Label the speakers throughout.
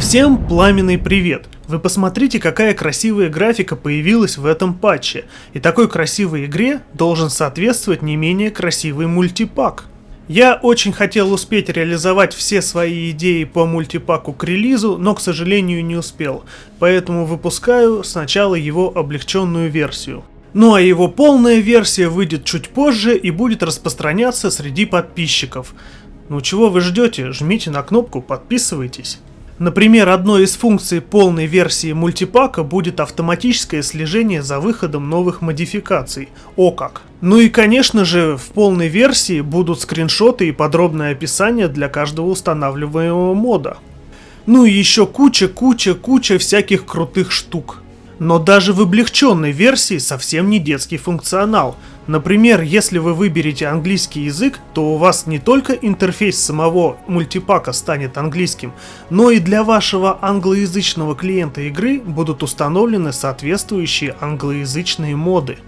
Speaker 1: Всем пламенный привет! Вы посмотрите, какая красивая графика появилась в этом патче. И такой красивой игре должен соответствовать не менее красивый мультипак. Я очень хотел успеть реализовать все свои идеи по мультипаку к релизу, но, к сожалению, не успел. Поэтому выпускаю сначала его облегченную версию. Ну а его полная версия выйдет чуть позже и будет распространяться среди подписчиков. Ну чего вы ждете? Жмите на кнопку, подписывайтесь. Например, одной из функций полной версии мультипака будет автоматическое слежение за выходом новых модификаций. О как! Ну и конечно же, в полной версии будут скриншоты и подробное описание для каждого устанавливаемого мода. Ну и еще куча всяких крутых штук. Но даже в облегченной версии совсем не детский функционал. Например, если вы выберете английский язык, то у вас не только интерфейс самого мультипака станет английским, но и для вашего англоязычного клиента игры будут установлены соответствующие англоязычные моды.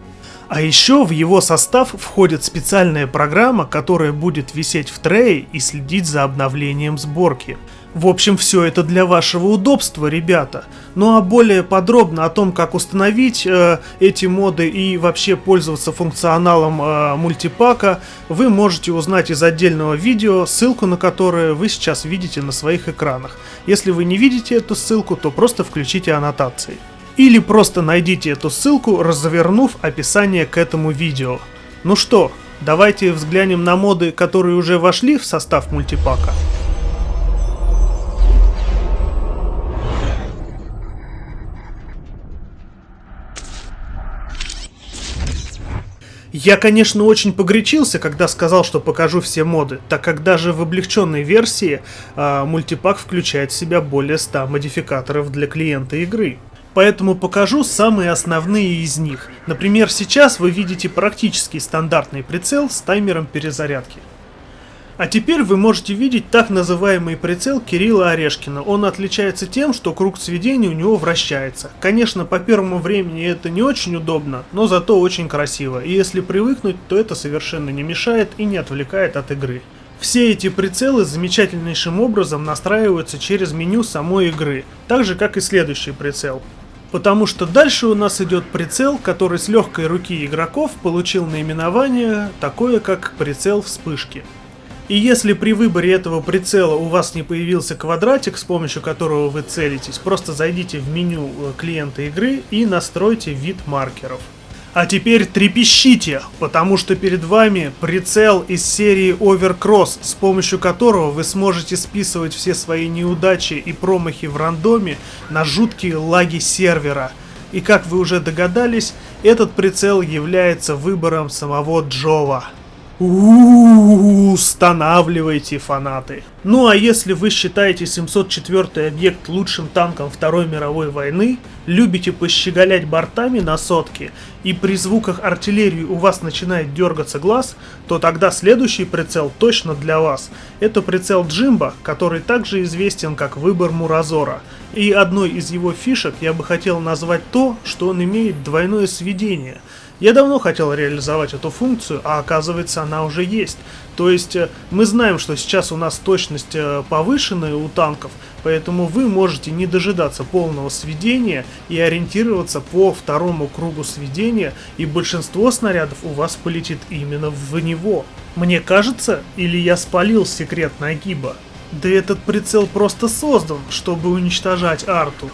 Speaker 1: А еще в его состав входит специальная программа, которая будет висеть в трее и следить за обновлением сборки. В общем, все это для вашего удобства, ребята. Ну а более подробно о том, как установить эти моды и вообще пользоваться функционалом мультипака, вы можете узнать из отдельного видео, ссылку на которое вы сейчас видите на своих экранах. Если вы не видите эту ссылку, то просто включите аннотации. Или просто найдите эту ссылку, развернув описание к этому видео. Ну что, давайте взглянем на моды, которые уже вошли в состав мультипака. Я, конечно, очень погорячился, когда сказал, что покажу все моды, так как даже в облегченной версии мультипак включает в себя более 100 модификаторов для клиента игры. Поэтому покажу самые основные из них. Например, сейчас вы видите практически стандартный прицел с таймером перезарядки. А теперь вы можете видеть так называемый прицел Кирилла Орешкина. Он отличается тем, что круг сведения у него вращается. Конечно, по первому времени это не очень удобно, но зато очень красиво. И если привыкнуть, то это совершенно не мешает и не отвлекает от игры. Все эти прицелы замечательнейшим образом настраиваются через меню самой игры, так же как и следующий прицел. Потому что дальше у нас идет прицел, который с легкой руки игроков получил наименование такое, как прицел вспышки. И если при выборе этого прицела у вас не появился квадратик, с помощью которого вы целитесь, просто зайдите в меню клиента игры и настройте вид маркеров. А теперь трепещите, потому что перед вами прицел из серии Overcross, с помощью которого вы сможете списывать все свои неудачи и промахи в рандоме на жуткие лаги сервера. И как вы уже догадались, этот прицел является выбором самого Джова. Устанавливайте, фанаты. Ну а если вы считаете 704-й объект лучшим танком Второй мировой войны, любите пощеголять бортами на сотке, и при звуках артиллерии у вас начинает дергаться глаз, то тогда следующий прицел точно для вас. Это прицел Джимбо, который также известен как выбор Муразора. И одной из его фишек я бы хотел назвать то, что он имеет двойное сведение. Я давно хотел реализовать эту функцию, а оказывается она уже есть. То есть мы знаем, что сейчас у нас точность повышенная у танков, поэтому вы можете не дожидаться полного сведения и ориентироваться по второму кругу сведения, и большинство снарядов у вас полетит именно в него. Мне кажется, или я спалил секрет нагиба? Да этот прицел просто создан, чтобы уничтожать арту.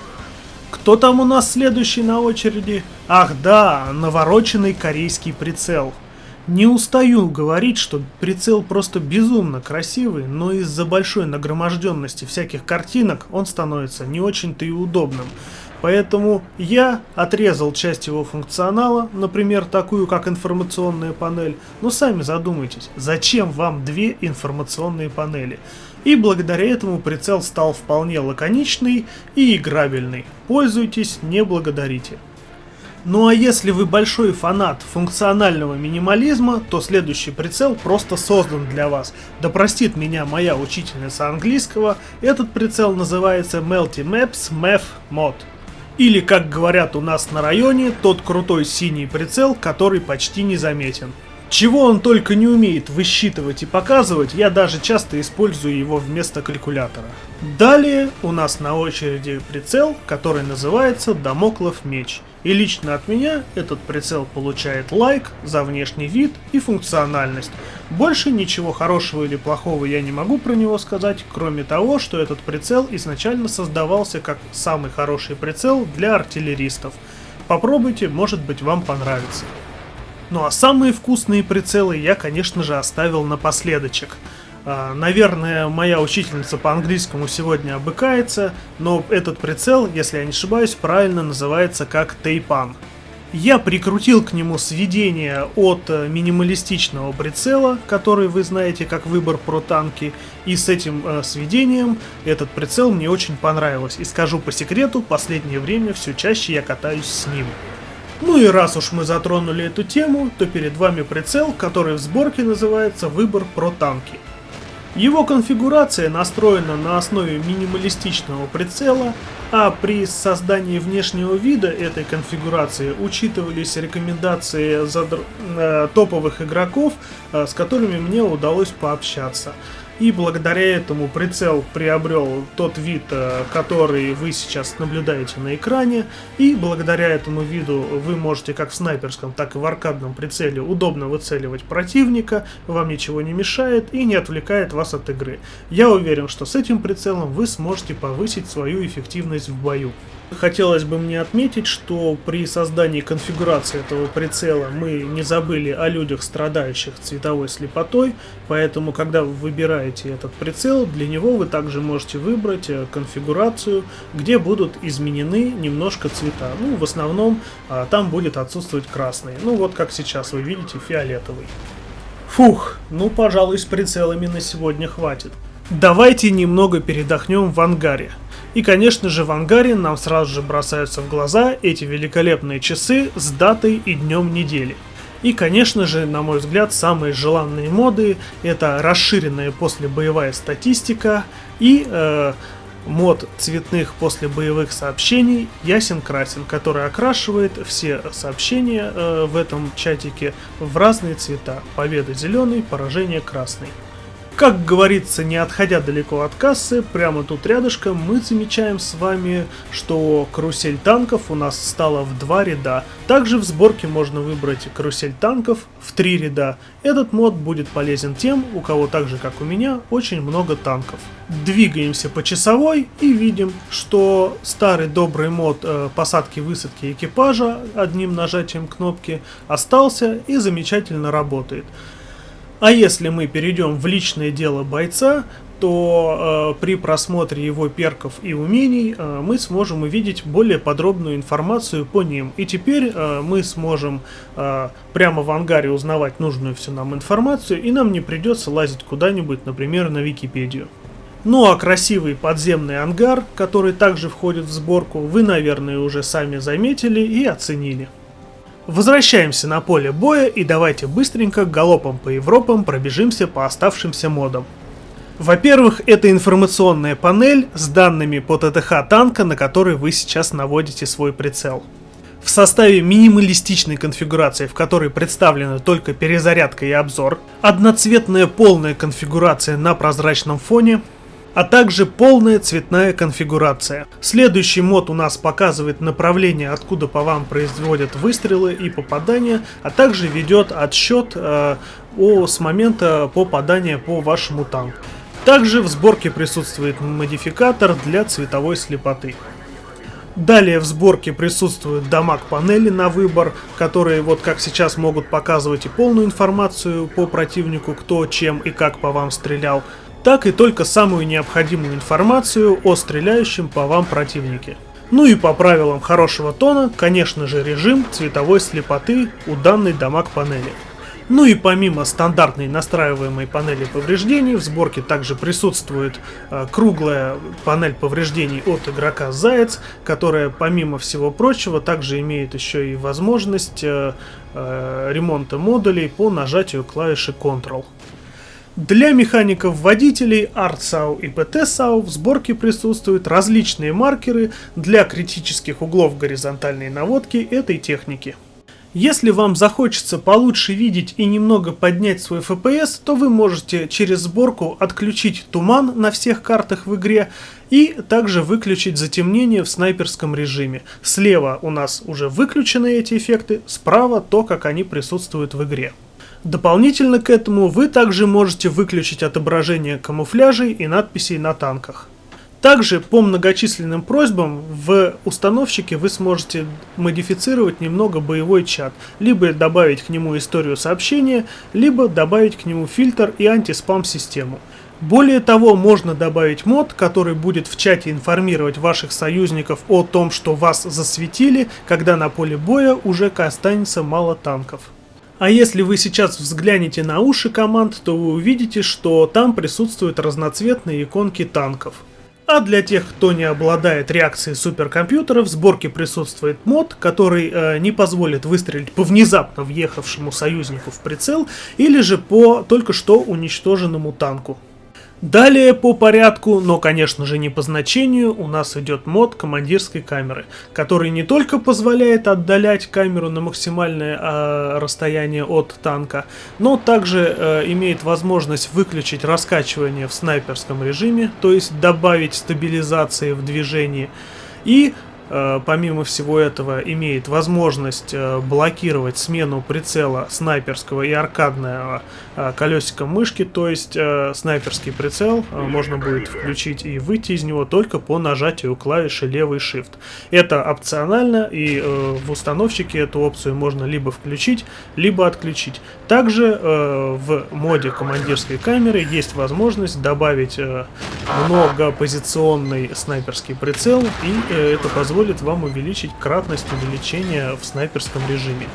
Speaker 1: Кто там у нас следующий на очереди? Ах да, навороченный корейский прицел. Не устаю говорить, что прицел просто безумно красивый, но из-за большой нагроможденности всяких картинок он становится не очень-то и удобным. Поэтому я отрезал часть его функционала, например, такую как информационная панель. Но сами задумайтесь, зачем вам две информационные панели? И благодаря этому прицел стал вполне лаконичный и играбельный. Пользуйтесь, не благодарите. Ну а если вы большой фанат функционального минимализма, то следующий прицел просто создан для вас. Да простит меня моя учительница английского, этот прицел называется Multi-Maps MEF Mod. Или, как говорят у нас на районе, тот крутой синий прицел, который почти незаметен. Чего он только не умеет высчитывать и показывать, я даже часто использую его вместо калькулятора. Далее у нас на очереди прицел, который называется Дамоклов меч. И лично от меня этот прицел получает лайк за внешний вид и функциональность. Больше ничего хорошего или плохого я не могу про него сказать, кроме того, что этот прицел изначально создавался как самый хороший прицел для артиллеристов. Попробуйте, может быть, вам понравится. Ну а самые вкусные прицелы я, конечно же, оставил напоследочек. Наверное, моя учительница по английскому сегодня обыкается, но этот прицел, если я не ошибаюсь, правильно называется как Тайпан. Я прикрутил к нему сведения от минималистичного прицела, который вы знаете как Выбор Pro танки, и с этим сведением этот прицел мне очень понравилось. И скажу по секрету, последнее время все чаще я катаюсь с ним. Ну и раз уж мы затронули эту тему, то перед вами прицел, который в сборке называется Выбор Pro танки. Его конфигурация настроена на основе минималистичного прицела, а при создании внешнего вида этой конфигурации учитывались рекомендации топовых игроков, с которыми мне удалось пообщаться. И благодаря этому прицел приобрел тот вид, который вы сейчас наблюдаете на экране. И благодаря этому виду вы можете как в снайперском, так и в аркадном прицеле удобно выцеливать противника, вам ничего не мешает и не отвлекает вас от игры. Я уверен, что с этим прицелом вы сможете повысить свою эффективность в бою. Хотелось бы мне отметить, что при создании конфигурации этого прицела мы не забыли о людях, страдающих цветовой слепотой, поэтому когда вы выбираете этот прицел, для него вы также можете выбрать конфигурацию, где будут изменены немножко цвета. Ну, в основном там будет отсутствовать красный, ну вот как сейчас вы видите, фиолетовый. Фух, ну пожалуй с прицелами на сегодня хватит. Давайте немного передохнем в ангаре. И, конечно же, в ангаре нам сразу же бросаются в глаза эти великолепные часы с датой и днем недели. И, конечно же, на мой взгляд, самые желанные моды — это расширенная послебоевая статистика и мод цветных послебоевых сообщений ясен-красен, который окрашивает все сообщения в этом чатике в разные цвета. Победа зеленый, поражение красный. Как говорится, не отходя далеко от кассы, прямо тут рядышком мы замечаем с вами, что карусель танков у нас стала в 2 ряда. Также в сборке можно выбрать карусель танков в 3 ряда. Этот мод будет полезен тем, у кого так же как у меня очень много танков. Двигаемся по часовой и видим, что старый добрый мод посадки-высадки экипажа одним нажатием кнопки остался и замечательно работает. А если мы перейдем в личное дело бойца, то при просмотре его перков и умений мы сможем увидеть более подробную информацию по ним. И теперь мы сможем прямо в ангаре узнавать нужную всю нам информацию, и нам не придется лазить куда-нибудь, например, на Википедию. Ну а красивый подземный ангар, который также входит в сборку, вы, наверное, уже сами заметили и оценили. Возвращаемся на поле боя и давайте быстренько галопом по Европам пробежимся по оставшимся модам. Во-первых, это информационная панель с данными по ТТХ танка, на который вы сейчас наводите свой прицел. В составе минималистичной конфигурации, в которой представлены только перезарядка и обзор, одноцветная полная конфигурация на прозрачном фоне, а также полная цветная конфигурация. Следующий мод у нас показывает направление, откуда по вам производят выстрелы и попадания, а также ведет отсчет с момента попадания по вашему танку. Также в сборке присутствует модификатор для цветовой слепоты. Далее в сборке присутствуют дамаг-панели на выбор, которые вот как сейчас могут показывать и полную информацию по противнику, кто, чем и как по вам стрелял, так и только самую необходимую информацию о стреляющем по вам противнике. Ну и по правилам хорошего тона, конечно же, режим цветовой слепоты у данной дамаг-панели. Ну и помимо стандартной настраиваемой панели повреждений, в сборке также присутствует круглая панель повреждений от игрока Заяц, которая помимо всего прочего также имеет еще и возможность ремонта модулей по нажатию клавиши Ctrl. Для механиков-водителей ArtSAW и PT-SAW в сборке присутствуют различные маркеры для критических углов горизонтальной наводки этой техники. Если вам захочется получше видеть и немного поднять свой FPS, то вы можете через сборку отключить туман на всех картах в игре и также выключить затемнение в снайперском режиме. Слева у нас уже выключены эти эффекты, справа то, как они присутствуют в игре. Дополнительно к этому вы также можете выключить отображение камуфляжей и надписей на танках. Также по многочисленным просьбам в установщике вы сможете модифицировать немного боевой чат, либо добавить к нему историю сообщения, либо добавить к нему фильтр и антиспам-систему. Более того, можно добавить мод, который будет в чате информировать ваших союзников о том, что вас засветили, когда на поле боя уже останется мало танков. А если вы сейчас взглянете на уши команд, то вы увидите, что там присутствуют разноцветные иконки танков. А для тех, кто не обладает реакцией суперкомпьютера, в сборке присутствует мод, который не позволит выстрелить по внезапно въехавшему союзнику в прицел или же по только что уничтоженному танку. Далее по порядку, но конечно же не по значению, у нас идет мод командирской камеры, который не только позволяет отдалять камеру на максимальное расстояние от танка, но также имеет возможность выключить раскачивание в снайперском режиме, то есть добавить стабилизации в движении, и помимо всего этого имеет возможность блокировать смену прицела снайперского и аркадного колесиком мышки, то есть снайперский прицел можно будет включить и выйти из него только по нажатию клавиши левый shift. Это опционально, и в установщике эту опцию можно либо включить, либо отключить. Также в моде командирской камеры есть возможность добавить многопозиционный снайперский прицел, и это позволит вам увеличить кратность увеличения в снайперском режиме.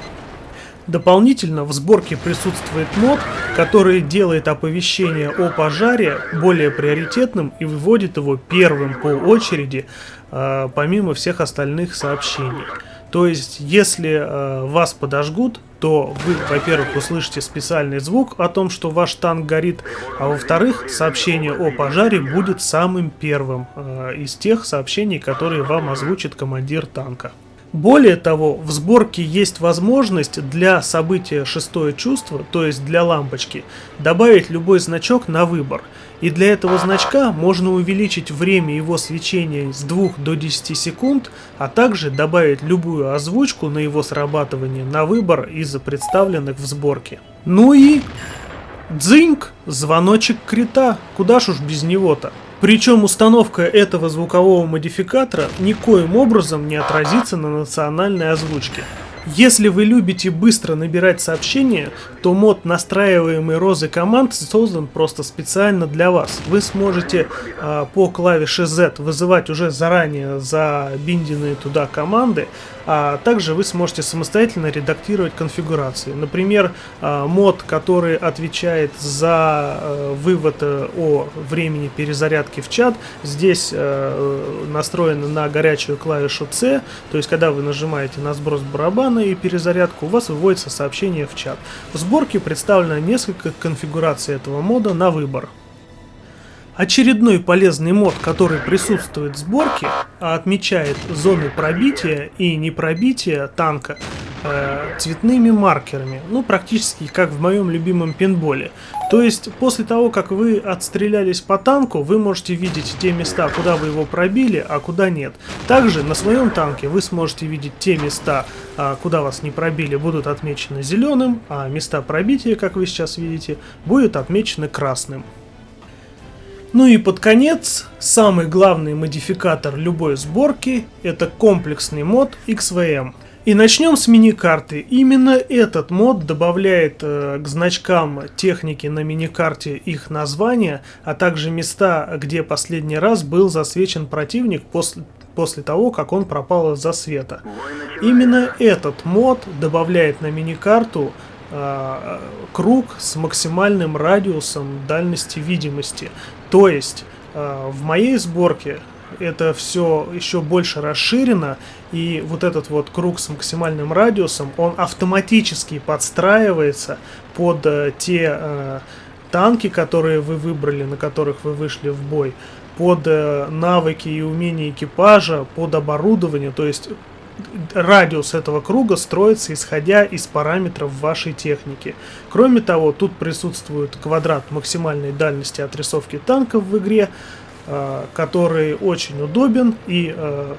Speaker 1: Дополнительно в сборке присутствует мод, который делает оповещение о пожаре более приоритетным и выводит его первым по очереди, помимо всех остальных сообщений. То есть, если вас подожгут, то вы, во-первых, услышите специальный звук о том, что ваш танк горит, а во-вторых, сообщение о пожаре будет самым первым из тех сообщений, которые вам озвучит командир танка. Более того, в сборке есть возможность для события шестое чувство, то есть для лампочки, добавить любой значок на выбор. И для этого значка можно увеличить время его свечения с 2 до 10 секунд, а также добавить любую озвучку на его срабатывание на выбор из представленных в сборке. Ну и дзыньк, звоночек крита, куда ж уж без него-то. Причем установка этого звукового модификатора никоим образом не отразится на национальной озвучке. Если вы любите быстро набирать сообщения, то мод настраиваемый розы команд создан просто специально для вас. Вы сможете по клавише Z вызывать уже заранее забинденные туда команды, а также вы сможете самостоятельно редактировать конфигурации. Например, мод, который отвечает за вывод о времени перезарядки в чат, здесь настроен на горячую клавишу C, то есть когда вы нажимаете на сброс барабана и перезарядку, у вас выводится сообщение в чат. В сборке представлено несколько конфигураций этого мода на выбор. Очередной полезный мод, который присутствует в сборке, отмечает зоны пробития и непробития танка цветными маркерами, ну практически как в моем любимом пейнтболе. То есть после того, как вы отстрелялись по танку, вы можете видеть те места, куда вы его пробили, а куда нет. Также на своем танке вы сможете видеть те места, куда вас не пробили, будут отмечены зеленым, а места пробития, как вы сейчас видите, будут отмечены красным. Ну и под конец, самый главный модификатор любой сборки — это комплексный мод XVM. И начнем с миникарты. Именно этот мод добавляет к значкам техники на миникарте их название, а также места, где последний раз был засвечен противник после того, как он пропал из-за света. Именно этот мод добавляет на миникарту круг с максимальным радиусом дальности видимости. То есть в моей сборке это все еще больше расширено, и вот этот вот круг с максимальным радиусом, он автоматически подстраивается под те танки, которые вы выбрали, на которых вы вышли в бой, под навыки и умения экипажа, под оборудование, то есть радиус этого круга строится исходя из параметров вашей техники. Кроме того, тут присутствует квадрат максимальной дальности отрисовки танков в игре, который очень удобен, и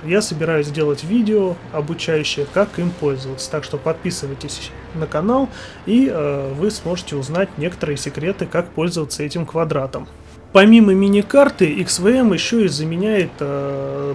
Speaker 1: я собираюсь сделать видео, обучающее, как им пользоваться. Так что подписывайтесь на канал, и вы сможете узнать некоторые секреты, как пользоваться этим квадратом. Помимо мини-карты, XVM еще и заменяет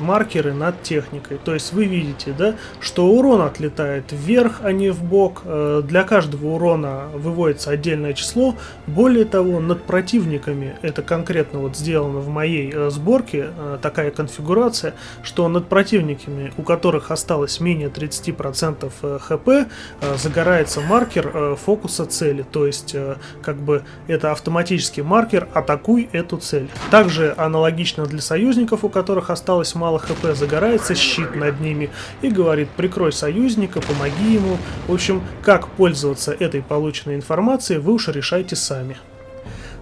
Speaker 1: маркеры над техникой. То есть вы видите, да, что урон отлетает вверх, а не вбок. Для каждого урона выводится отдельное число. Более того, над противниками, это конкретно вот сделано в моей сборке, такая конфигурация, что над противниками, у которых осталось менее 30% хп, загорается маркер фокуса цели. То есть, как бы, это автоматический маркер «Атакуй эту цель». Также аналогично для союзников, у которых осталось мало хп, загорается щит над ними и говорит: прикрой союзника, помоги ему. В общем, как пользоваться этой полученной информацией, вы уж решайте сами.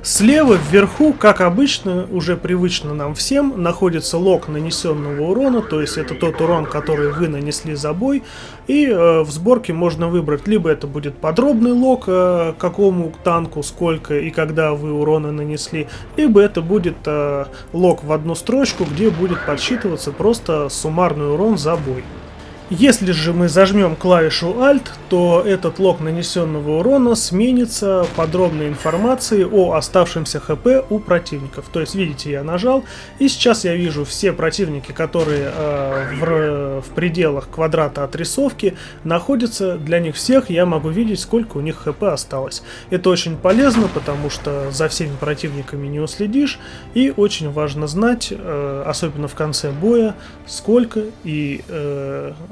Speaker 1: Слева вверху, как обычно, уже привычно нам всем, находится лог нанесенного урона, то есть это тот урон, который вы нанесли за бой, и в сборке можно выбрать, либо это будет подробный лог, какому танку, сколько и когда вы урона нанесли, либо это будет лог в одну строчку, где будет подсчитываться просто суммарный урон за бой. Если же мы зажмем клавишу Alt, то этот лог нанесенного урона сменится подробной информацией о оставшемся ХП у противников. То есть, видите, я нажал, и сейчас я вижу все противники, которые в пределах квадрата отрисовки находятся. Для них всех я могу видеть, сколько у них ХП осталось. Это очень полезно, потому что за всеми противниками не уследишь, и очень важно знать, особенно в конце боя, сколько и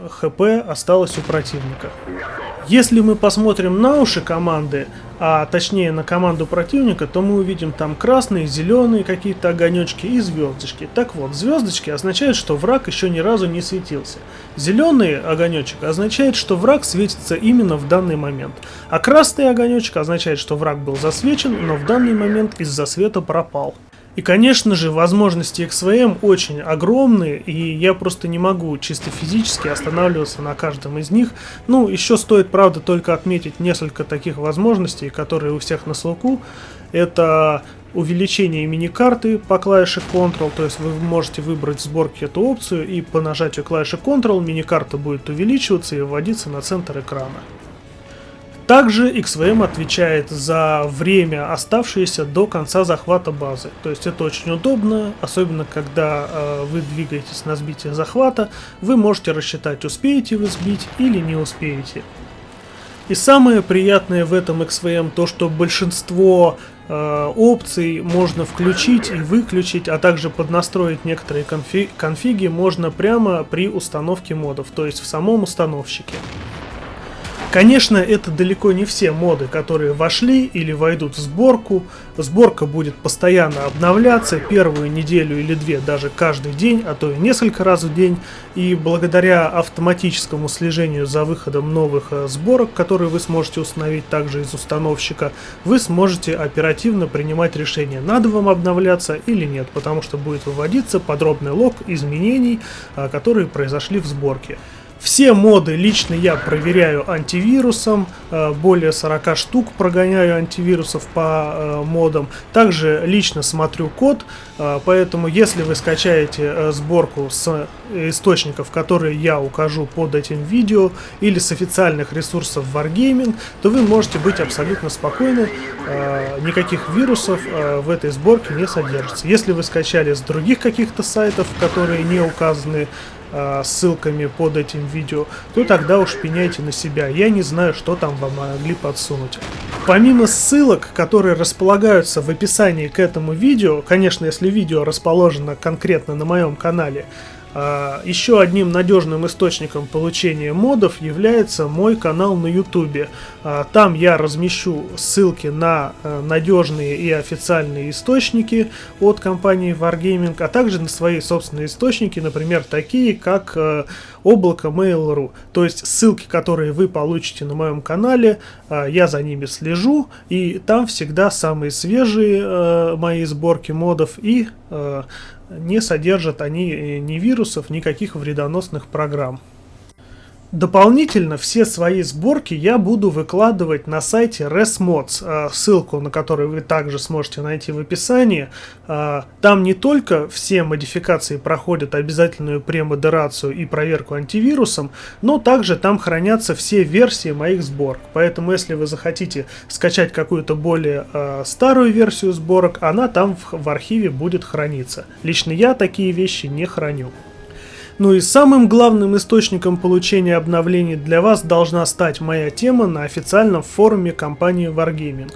Speaker 1: ХП осталось у противника. Если мы посмотрим на уши команды, а точнее на команду противника, то мы увидим там красные, зеленые какие-то огонечки и звездочки. Так вот, звездочки означают, что враг еще ни разу не светился. Зеленый огонечек означает, что враг светится именно в данный момент. А красный огонечек означает, что враг был засвечен, но в данный момент из-за света пропал. И, конечно же, возможности XVM очень огромные, и я просто не могу чисто физически останавливаться на каждом из них. Ну, еще стоит, правда, только отметить несколько таких возможностей, которые у всех на слуху. Это увеличение мини-карты по клавише Ctrl, то есть вы можете выбрать в сборке эту опцию, и по нажатию клавиши Ctrl мини-карта будет увеличиваться и вводиться на центр экрана. Также XVM отвечает за время, оставшееся до конца захвата базы. То есть это очень удобно, особенно когда вы двигаетесь на сбитие захвата, вы можете рассчитать, успеете вы сбить или не успеете. И самое приятное в этом XVM то, что большинство опций можно включить и выключить, а также поднастроить некоторые конфиги можно прямо при установке модов, то есть в самом установщике. Конечно, это далеко не все моды, которые вошли или войдут в сборку. Сборка будет постоянно обновляться, первую неделю или две, даже каждый день, а то и несколько раз в день. И благодаря автоматическому слежению за выходом новых сборок, которые вы сможете установить также из установщика, вы сможете оперативно принимать решение, надо вам обновляться или нет, потому что будет выводиться подробный лог изменений, которые произошли в сборке. Все моды лично я проверяю антивирусом, более 40 штук прогоняю антивирусов по модам. Также лично смотрю код, поэтому если вы скачаете сборку с источников, которые я укажу под этим видео, или с официальных ресурсов Wargaming, то вы можете быть абсолютно спокойны, никаких вирусов в этой сборке не содержится. Если вы скачали с других каких-то сайтов, которые не указаны ссылками под этим видео, то тогда уж пеняйте на себя. Я не знаю, что там вам могли подсунуть. Помимо ссылок, которые располагаются в описании к этому видео, конечно, если видео расположено конкретно на моем канале, еще одним надежным источником получения модов является мой канал на YouTube. Там я размещу ссылки на надежные и официальные источники от компании Wargaming, а также на свои собственные источники, например, такие как облако Mail.ru. То есть ссылки, которые вы получите на моем канале, я за ними слежу, и там всегда самые свежие мои сборки модов, и не содержат они ни вирусов, никаких вредоносных программ. Дополнительно все свои сборки я буду выкладывать на сайте ResMods, ссылку на который вы также сможете найти в описании. Там не только все модификации проходят обязательную премодерацию и проверку антивирусом, но также там хранятся все версии моих сборок. Поэтому если вы захотите скачать какую-то более старую версию сборок, она там в архиве будет храниться. Лично я такие вещи не храню. Ну и самым главным источником получения обновлений для вас должна стать моя тема на официальном форуме компании Wargaming.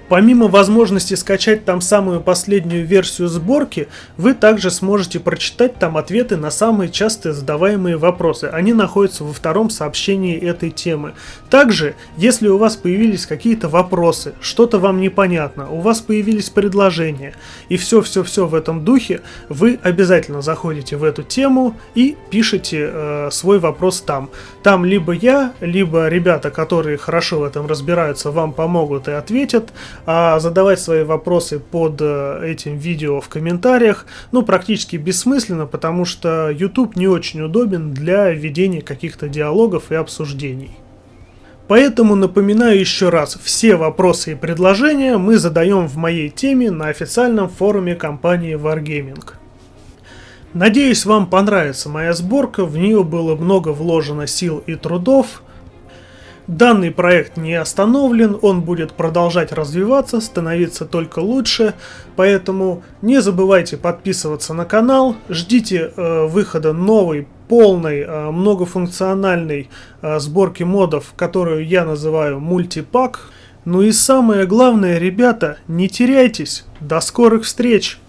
Speaker 1: Помимо возможности скачать там самую последнюю версию сборки, вы также сможете прочитать там ответы на самые часто задаваемые вопросы. Они находятся во втором сообщении этой темы. Также, если у вас появились какие-то вопросы, что-то вам непонятно, у вас появились предложения и все-все-все в этом духе, вы обязательно заходите в эту тему и пишите свой вопрос там. Там либо я, либо ребята, которые хорошо в этом разбираются, вам помогут и ответят. А задавать свои вопросы под этим видео в комментариях, ну, практически бессмысленно, потому что YouTube не очень удобен для ведения каких-то диалогов и обсуждений. Поэтому напоминаю еще раз, все вопросы и предложения мы задаем в моей теме на официальном форуме компании Wargaming. Надеюсь, вам понравится моя сборка, в нее было много вложено сил и трудов. Данный проект не остановлен, он будет продолжать развиваться, становиться только лучше, поэтому не забывайте подписываться на канал, ждите выхода новой, полной, многофункциональной сборки модов, которую я называю мультипак. Ну и самое главное, ребята, не теряйтесь, до скорых встреч!